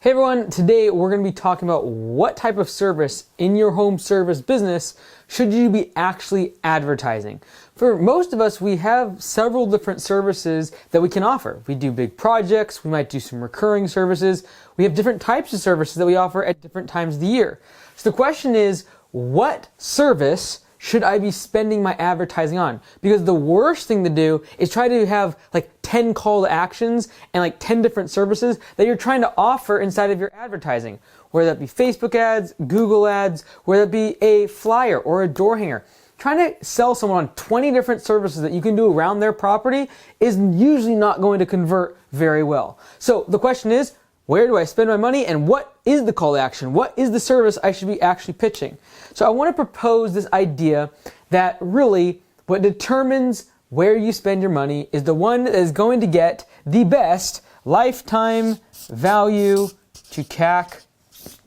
Hey everyone, today we're going to be talking about what type of service in your home service business should you be actually advertising. For most of us, we have several different services that we can offer. We do big projects, we might do some recurring services. We have different types of services that we offer at different times of the year. So the question is, what service should I be spending my advertising on? Because the worst thing to do is try to have like 10 call to actions and like 10 different services that you're trying to offer inside of your advertising. Whether that be Facebook ads, Google ads, whether it be a flyer or a door hanger. Trying to sell someone on 20 different services that you can do around their property is usually not going to convert very well. So the question is, where do I spend my money and what is the call to action? What is the service I should be actually pitching? So I want to propose this idea that really what determines where you spend your money is the one that is going to get the best lifetime value to CAC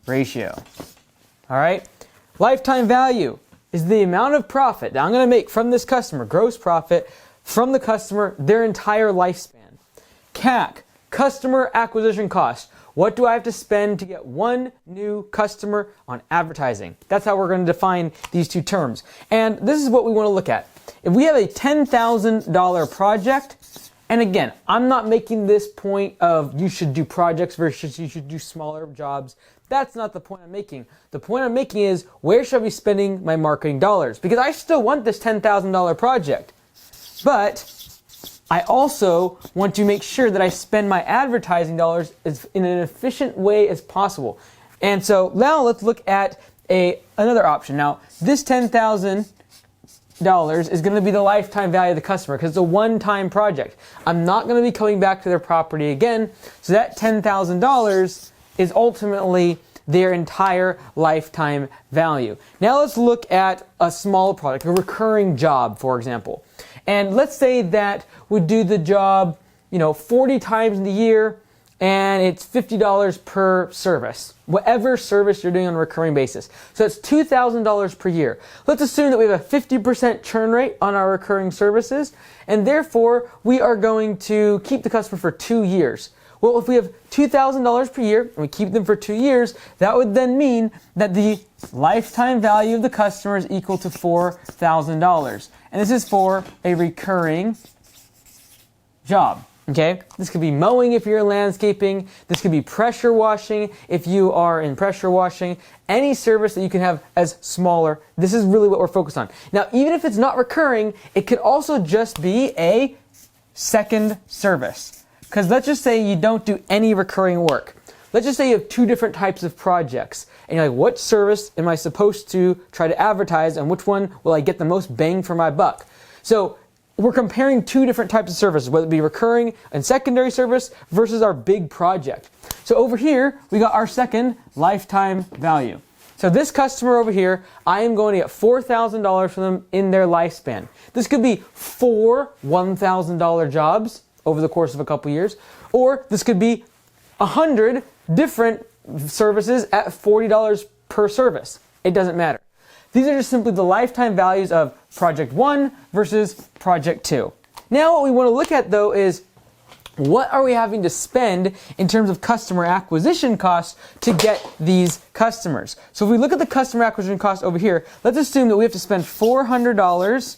ratio. All right? Lifetime value is the amount of profit that I'm going to make from this customer, gross profit from the customer their entire lifespan. CAC, customer acquisition cost. What do I have to spend to get one new customer on advertising? That's how we're going to define these two terms. And this is what we want to look at. If we have a $10,000 project, and again, I'm not making this point of you should do projects versus you should do smaller jobs. That's not the point I'm making. The point I'm making is, where should I be spending my marketing dollars? Because I still want this $10,000 project. But I also want to make sure that I spend my advertising dollars in an efficient way as possible. And so now let's look at another option. Now, this $10,000 is going to be the lifetime value of the customer because it's a one-time project. I'm not going to be coming back to their property again. So that $10,000 is ultimately their entire lifetime value. Now let's look at a small product, a recurring job, for example. And let's say that we do the job, 40 times in the year, and it's $50 per service. Whatever service you're doing on a recurring basis. So that's $2,000 per year. Let's assume that we have a 50% churn rate on our recurring services, and therefore we are going to keep the customer for 2 years. Well, if we have $2,000 per year and we keep them for 2 years, that would then mean that the lifetime value of the customer is equal to $4,000. And this is for a recurring job. Okay? This could be mowing if you're in landscaping. This could be pressure washing if you are in pressure washing. Any service that you can have as smaller. This is really what we're focused on. Now, even if it's not recurring, it could also just be a second service. Because let's just say you don't do any recurring work. Let's just say you have 2 different types of projects. And you're like, what service am I supposed to try to advertise and which one will I get the most bang for my buck? So we're comparing 2 different types of services, whether it be recurring and secondary service versus our big project. So over here, we got our second lifetime value. So this customer over here, I am going to get $4,000 from them in their lifespan. This could be 4 $1,000 jobs over the course of a couple years, or this could be 100 different services at $40 per service. It doesn't matter. These are just simply the lifetime values of project 1 versus project 2. Now what we want to look at though is, what are we having to spend in terms of customer acquisition costs to get these customers? So if we look at the customer acquisition cost over here, let's assume that we have to spend $400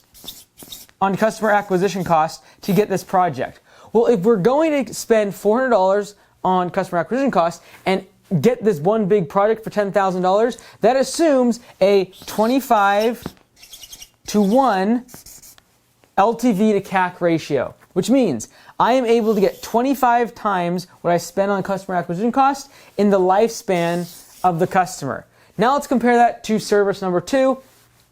on customer acquisition costs to get this project. Well, if we're going to spend $400 on customer acquisition costs and get this one big project for $10,000, that assumes a 25 to 1 LTV to CAC ratio, which means I am able to get 25 times what I spend on customer acquisition costs in the lifespan of the customer. Now let's compare that to service number 2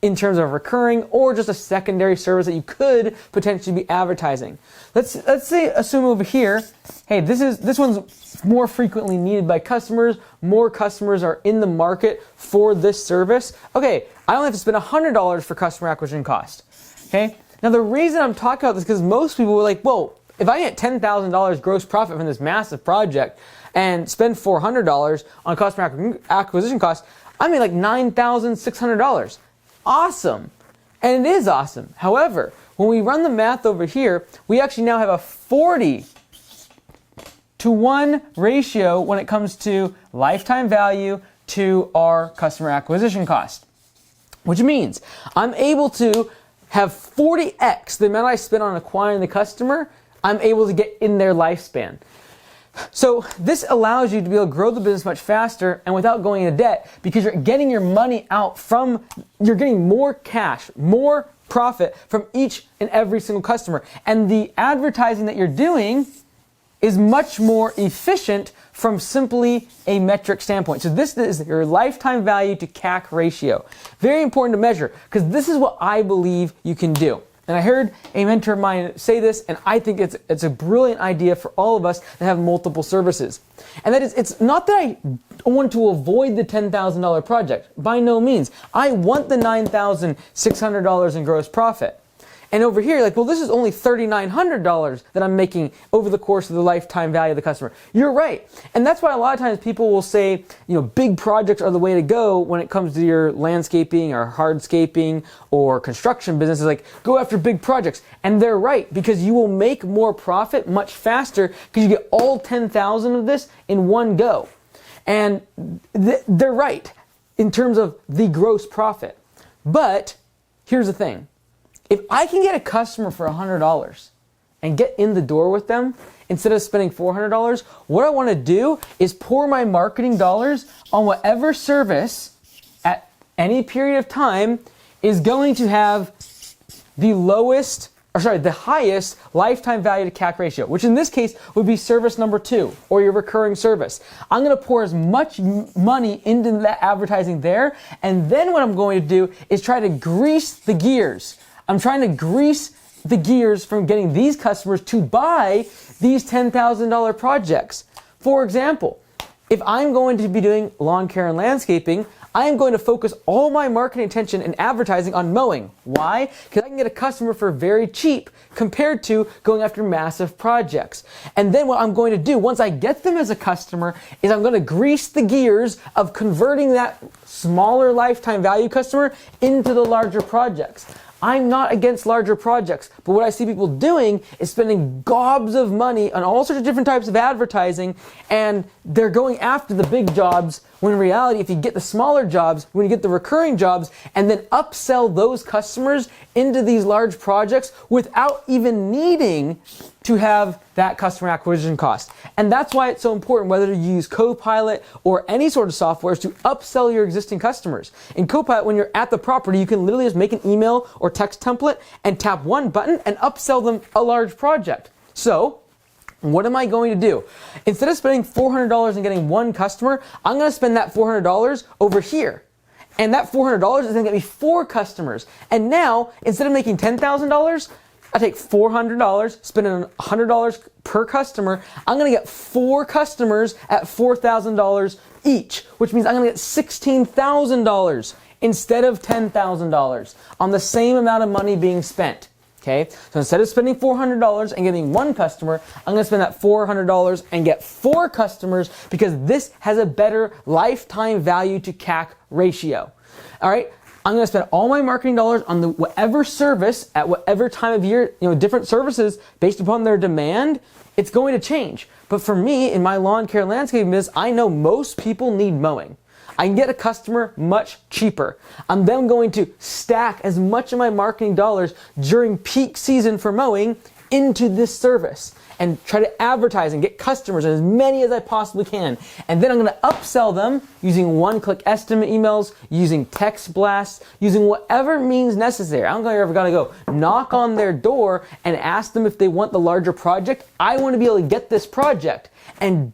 in terms of recurring or just a secondary service that you could potentially be advertising. Let's say, assume over here, hey, this one's more frequently needed by customers. More customers are in the market for this service. Okay, I only have to spend $100 for customer acquisition cost. Okay, now the reason I'm talking about this is because most people were like, well, if I get $10,000 gross profit from this massive project and spend $400 on customer acquisition cost, I made like $9,600. Awesome. And it is awesome. However, when we run the math over here, we actually now have a 40 2-to-1 ratio when it comes to lifetime value to our customer acquisition cost. Which means I'm able to have 40x the amount I spent on acquiring the customer, I'm able to get in their lifespan. So this allows you to be able to grow the business much faster and without going into debt, because you're getting your money out you're getting more cash, more profit from each and every single customer. And the advertising that you're doing is much more efficient from simply a metric standpoint. So this is your lifetime value to CAC ratio. Very important to measure, because this is what I believe you can do. And I heard a mentor of mine say this, and I think it's a brilliant idea for all of us that have multiple services. And that is, it's not that I want to avoid the $10,000 project. By no means. I want the $9,600 in gross profit. And over here, like, well, this is only $3,900 that I'm making over the course of the lifetime value of the customer. You're right. And that's why a lot of times people will say, big projects are the way to go when it comes to your landscaping or hardscaping or construction businesses. Like, go after big projects. And they're right, because you will make more profit much faster because you get all 10,000 of this in one go. And they're right in terms of the gross profit. But here's the thing. If I can get a customer for $100 and get in the door with them instead of spending $400, what I want to do is pour my marketing dollars on whatever service at any period of time is going to have the highest lifetime value to CAC ratio, which in this case would be service number 2 or your recurring service. I'm going to pour as much money into that advertising there, and then what I'm going to do is try to grease the gears. I'm trying to grease the gears from getting these customers to buy these $10,000 projects. For example, if I'm going to be doing lawn care and landscaping, I am going to focus all my marketing attention and advertising on mowing. Why? Because I can get a customer for very cheap compared to going after massive projects. And then what I'm going to do, once I get them as a customer, is I'm going to grease the gears of converting that smaller lifetime value customer into the larger projects. I'm not against larger projects, but what I see people doing is spending gobs of money on all sorts of different types of advertising, and they're going after the big jobs, when in reality, if you get the smaller jobs, when you get the recurring jobs, and then upsell those customers into these large projects without even needing to have that customer acquisition cost. And that's why it's so important, whether you use Copilot or any sort of software, is to upsell your existing customers. In Copilot, when you're at the property, you can literally just make an email or text template and tap one button and upsell them a large project. So, what am I going to do? Instead of spending $400 and getting one customer, I'm going to spend that $400 over here. And that $400 is going to get me 4 customers. And now, instead of making $10,000, I take $400, spending $100 per customer. I'm going to get 4 customers at $4,000 each, which means I'm going to get $16,000 instead of $10,000 on the same amount of money being spent. Okay, so instead of spending $400 and getting one customer, I'm going to spend that $400 and get 4 customers, because this has a better lifetime value to CAC ratio. All right, I'm going to spend all my marketing dollars on whatever service at whatever time of year, different services based upon their demand, it's going to change. But for me, in my lawn care and landscaping business, I know most people need mowing. I can get a customer much cheaper. I'm then going to stack as much of my marketing dollars during peak season for mowing into this service and try to advertise and get customers, as many as I possibly can. And then I'm going to upsell them using one-click estimate emails, using text blasts, using whatever means necessary. I don't ever got to go knock on their door and ask them if they want the larger project. I want to be able to get this project and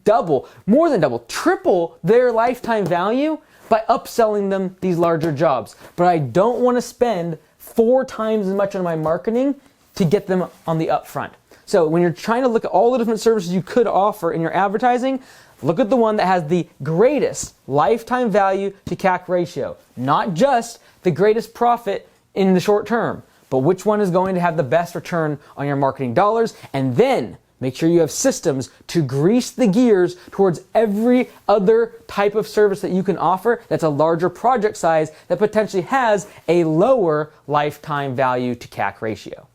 more than double, triple their lifetime value by upselling them these larger jobs. But I don't want to spend 4 times as much on my marketing to get them on the upfront. So when you're trying to look at all the different services you could offer in your advertising, look at the one that has the greatest lifetime value to CAC ratio. Not just the greatest profit in the short term, but which one is going to have the best return on your marketing dollars. And then make sure you have systems to grease the gears towards every other type of service that you can offer that's a larger project size that potentially has a lower lifetime value to CAC ratio.